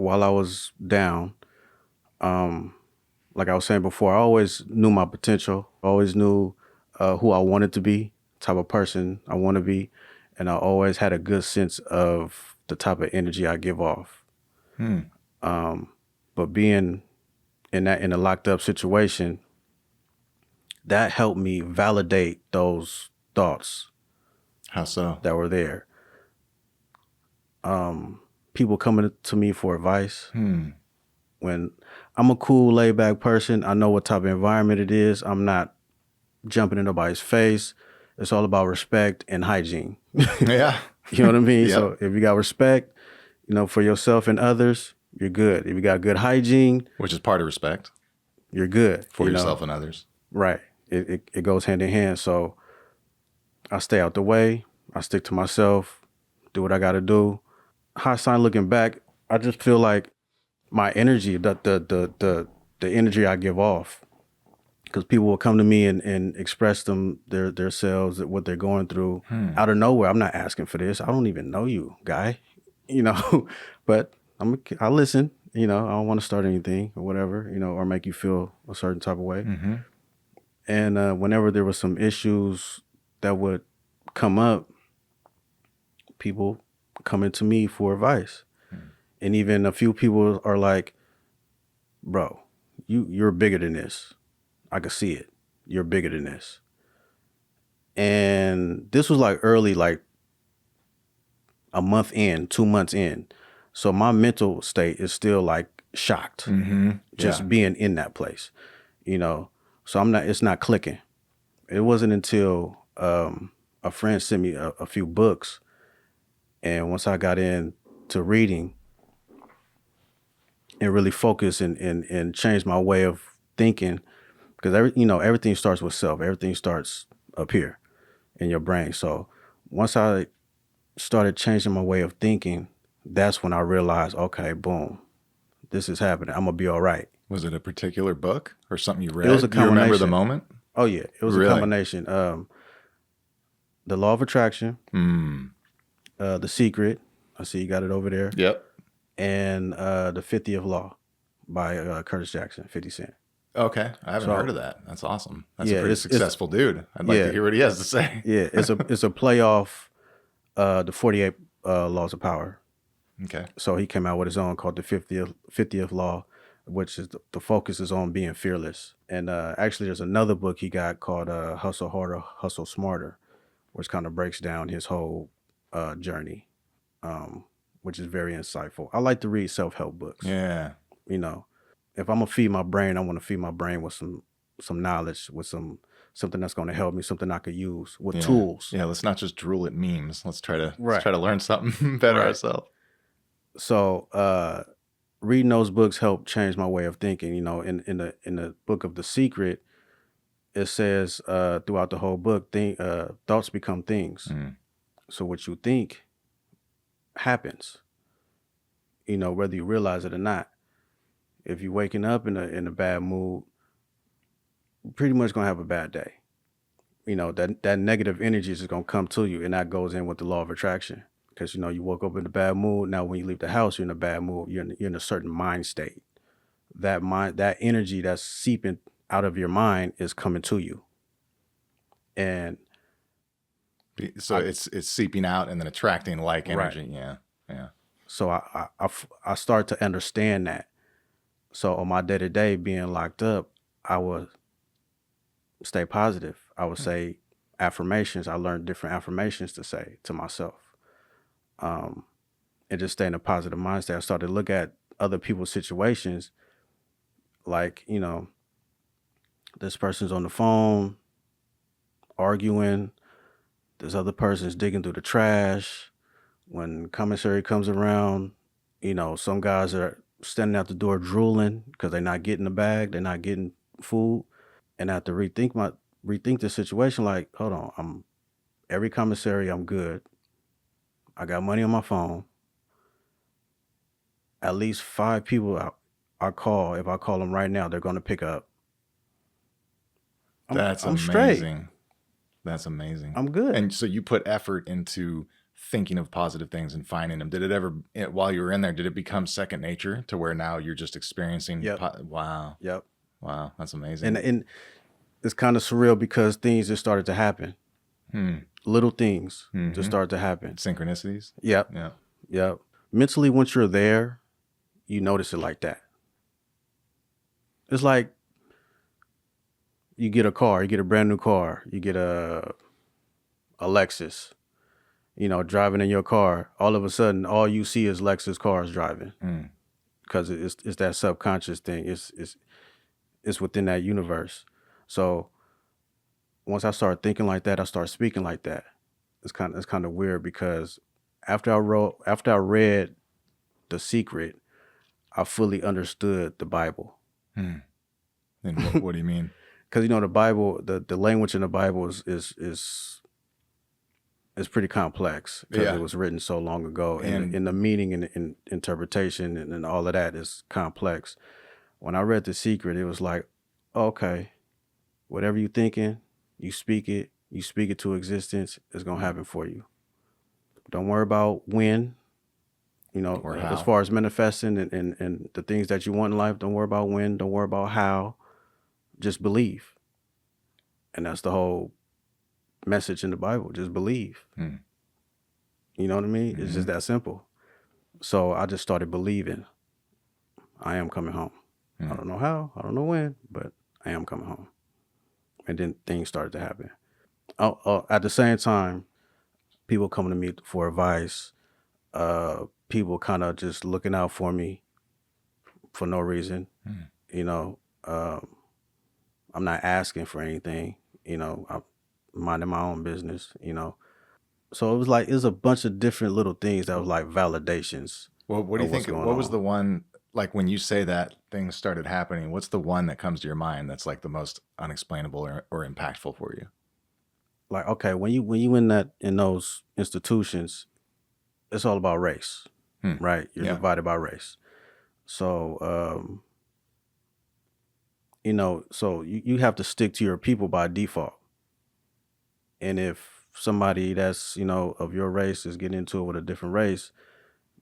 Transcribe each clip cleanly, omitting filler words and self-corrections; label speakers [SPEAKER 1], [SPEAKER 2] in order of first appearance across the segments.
[SPEAKER 1] while I was down, like I was saying before, I always knew my potential. I always knew who I wanted to be, type of person I want to be, and I always had a good sense of the type of energy I give off.
[SPEAKER 2] Hmm.
[SPEAKER 1] But being in a locked up situation, that helped me validate those thoughts
[SPEAKER 2] How so?
[SPEAKER 1] that were there. People coming to me for advice.
[SPEAKER 2] Hmm.
[SPEAKER 1] When I'm a cool, laid back person, I know what type of environment it is. I'm not jumping in nobody's face. It's all about respect and hygiene.
[SPEAKER 2] Yeah.
[SPEAKER 1] You know what I mean?
[SPEAKER 2] Yep.
[SPEAKER 1] So if you got respect, for yourself and others, you're good. If you got good hygiene,
[SPEAKER 2] Which is part of respect
[SPEAKER 1] you're good.
[SPEAKER 2] for yourself and others.
[SPEAKER 1] Right. It goes hand in hand. So I stay out the way. I stick to myself, do what I got to do. Hindsight looking back, I just feel like my energy, the energy I give off, because people will come to me and express their selves, what they're going through out of nowhere. I'm not asking for this. I don't even know you, guy, but I listen. I don't want to start anything or whatever, or make you feel a certain type of way.
[SPEAKER 2] Mm-hmm.
[SPEAKER 1] And whenever there was some issues that would come up, people coming to me for advice. And even a few people are like, bro, you're bigger than this. I could see it. You're bigger than this. And this was like early, like a month in, 2 months in. So my mental state is still like shocked, just being in that place, So it's not clicking. It wasn't until a friend sent me a few books. And once I got into reading and really focus and change my way of thinking, because everything starts with self. Everything starts up here in your brain. So once I started changing my way of thinking, that's when I realized, okay, boom, this is happening. I'm gonna be all right.
[SPEAKER 2] Was it a particular book or something you read?
[SPEAKER 1] It was a
[SPEAKER 2] Do you remember the
[SPEAKER 1] combination.
[SPEAKER 2] moment?
[SPEAKER 1] Oh yeah, it was
[SPEAKER 2] Really?
[SPEAKER 1] a combination. The Law of Attraction, The Secret. I see you got it over there.
[SPEAKER 2] Yep.
[SPEAKER 1] And the 50th Law by Curtis Jackson, 50 Cent.
[SPEAKER 2] Okay. I haven't
[SPEAKER 1] So,
[SPEAKER 2] heard of that. That's awesome. That's
[SPEAKER 1] yeah,
[SPEAKER 2] a pretty
[SPEAKER 1] it's
[SPEAKER 2] successful dude. I'd like
[SPEAKER 1] yeah.
[SPEAKER 2] to hear what he has to say.
[SPEAKER 1] Yeah, it's a play off the 48 Laws of Power.
[SPEAKER 2] Okay.
[SPEAKER 1] So he came out with his own called the 50th Law, which is the focus is on being fearless. And actually, there's another book he got called Hustle Harder, Hustle Smarter, which kind of breaks down his whole journey, which is very insightful. I like to read self-help books.
[SPEAKER 2] Yeah.
[SPEAKER 1] If I'm gonna feed my brain, I want to feed my brain with some knowledge, with something that's going to help me, something I could use with tools.
[SPEAKER 2] Yeah, let's not just drool at memes. Let's try to
[SPEAKER 1] Right.
[SPEAKER 2] learn something better ourselves.
[SPEAKER 1] So reading those books helped change my way of thinking. In the book of The Secret, it says throughout the whole book, thoughts become things. So what you think happens. Whether you realize it or not. If you're waking up in a bad mood, you're pretty much gonna have a bad day. That negative energy is gonna come to you, and that goes in with the law of attraction. Because you woke up in a bad mood. Now when you leave the house, you're in a bad mood. You're in a certain mind state. That energy that's seeping out of your mind is coming to you. And
[SPEAKER 2] so it's seeping out and then attracting like energy.
[SPEAKER 1] Right.
[SPEAKER 2] Yeah.
[SPEAKER 1] So I start to understand that. So on my day-to-day being locked up, I would stay positive. I would say affirmations. I learned different affirmations to say to myself. And just stay in a positive mindset. I started to look at other people's situations like, this person's on the phone arguing. This other person's digging through the trash. When commissary comes around, some guys are standing out the door drooling because they're not getting the bag. They're not getting food. And I have to rethink the situation. Like, hold on, every commissary, I'm good. I got money on my phone. At least 5 people I call. If I call them right now, they're going to pick up.
[SPEAKER 2] That's
[SPEAKER 1] I'm
[SPEAKER 2] amazing.
[SPEAKER 1] straight.
[SPEAKER 2] That's amazing.
[SPEAKER 1] I'm good.
[SPEAKER 2] And so you put effort into thinking of positive things and finding them? Did it ever, while you were in there, did it become second nature to where now you're just experiencing?
[SPEAKER 1] Yep.
[SPEAKER 2] Wow.
[SPEAKER 1] Yep.
[SPEAKER 2] Wow. That's amazing.
[SPEAKER 1] And it's kind of surreal because things just started to happen. Little things just started to happen.
[SPEAKER 2] Synchronicities.
[SPEAKER 1] Yep.
[SPEAKER 2] Yeah.
[SPEAKER 1] Yep. Mentally, once you're there, you notice it like that. It's like you get a car, you get a brand new car, you get a Lexus, driving in your car. All of a sudden, all you see is Lexus cars driving because it's that subconscious thing. It's within that universe. So once I started thinking like that, I started speaking like that. It's kind of weird because after I read The Secret, I fully understood the Bible.
[SPEAKER 2] And what do you mean?
[SPEAKER 1] Because the Bible, the language in the Bible is pretty complex because it was written so long ago, and the meaning and interpretation and all of that is complex. When I read The Secret, it was like, okay, whatever you're thinking, you speak it to existence, it's gonna happen for you. Don't worry about when,
[SPEAKER 2] or how.
[SPEAKER 1] as far as manifesting and the things that you want in life. Don't worry about when, don't worry about how. Just believe. And that's the whole message in the Bible. Just believe. You know what I mean? It's just that simple. So I just started believing. I am coming home. I don't know how, I don't know when, but I am coming home. And then things started to happen. At the same time, people coming to me for advice, people kind of just looking out for me for no reason. I'm not asking for anything. I'm minding my own business. So it was like, it was a bunch of different little things that was like validations.
[SPEAKER 2] Well, what do you think? What was the one, like when you say that things started happening, what's the one that comes to your mind that's like the most unexplainable or impactful for you?
[SPEAKER 1] Like, okay, when you in those institutions, it's all about race, right? You're divided by race. So, so you have to stick to your people by default. And if somebody that's, of your race is getting into it with a different race,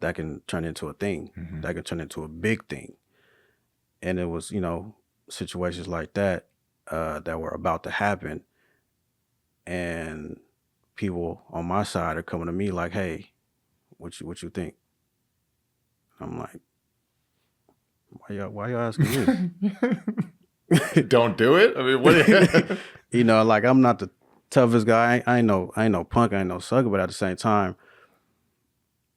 [SPEAKER 1] that can turn into a thing. That can turn into a big thing. And it was, situations like that that were about to happen. And people on my side are coming to me like, hey, what you think? I'm like, why y'all asking me?
[SPEAKER 2] Don't do it. I mean, what?
[SPEAKER 1] Like, I'm not the toughest guy. I ain't no punk. I ain't no sucker. But at the same time,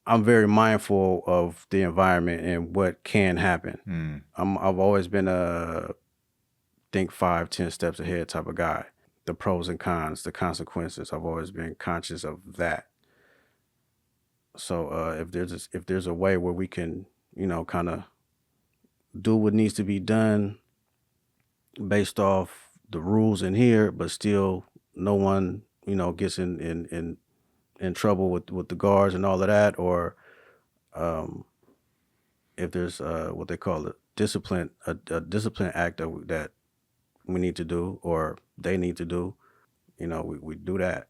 [SPEAKER 1] I'm very mindful of the environment and what can happen. I've always been a think 5-10 steps ahead type of guy. The pros and cons, the consequences. I've always been conscious of that. So if there's a way where we can, kind of do what needs to be done based off the rules in here, but still no one, gets in trouble with the guards and all of that, or if there's what they call a discipline act that we need to do or they need to do, we do that,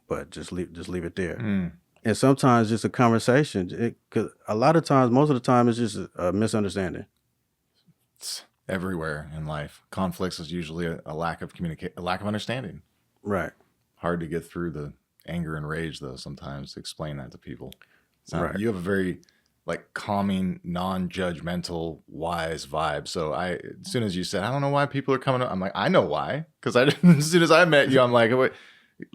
[SPEAKER 1] but just leave it there. And sometimes just a conversation. 'Cause a lot of times, most of the time, it's just a misunderstanding.
[SPEAKER 2] It's everywhere in life. Conflicts is usually a lack of a lack of understanding.
[SPEAKER 1] Right.
[SPEAKER 2] Hard to get through the anger and rage, though, sometimes to explain that to people.
[SPEAKER 1] Right.
[SPEAKER 2] You have a very calming, non-judgmental, wise vibe. So as soon as you said, I don't know why people are coming up, I'm like, I know why. Because as soon as I met you, I'm like, wait,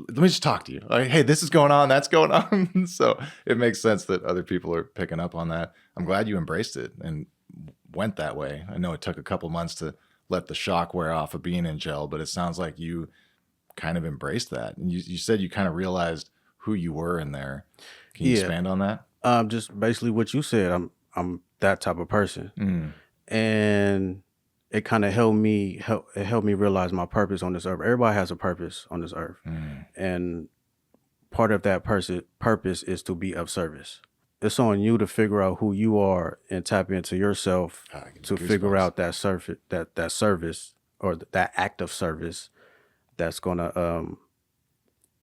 [SPEAKER 2] let me just talk to you. Like, hey, this is going on, that's going on. So it makes sense that other people are picking up on that. I'm glad you embraced it and went that way. I know it took a couple months to let the shock wear off of being in jail, but it sounds like you kind of embraced that. And you said you kind of realized who you were in there. Can you expand on that?
[SPEAKER 1] Just basically what you said. I'm that type of person. And it kind of helped me realize my purpose on this earth. Everybody has a purpose on this earth. And part of that purpose is to be of service. It's on you to figure out who you are and tap into yourself to figure out that service or that act of service that's going to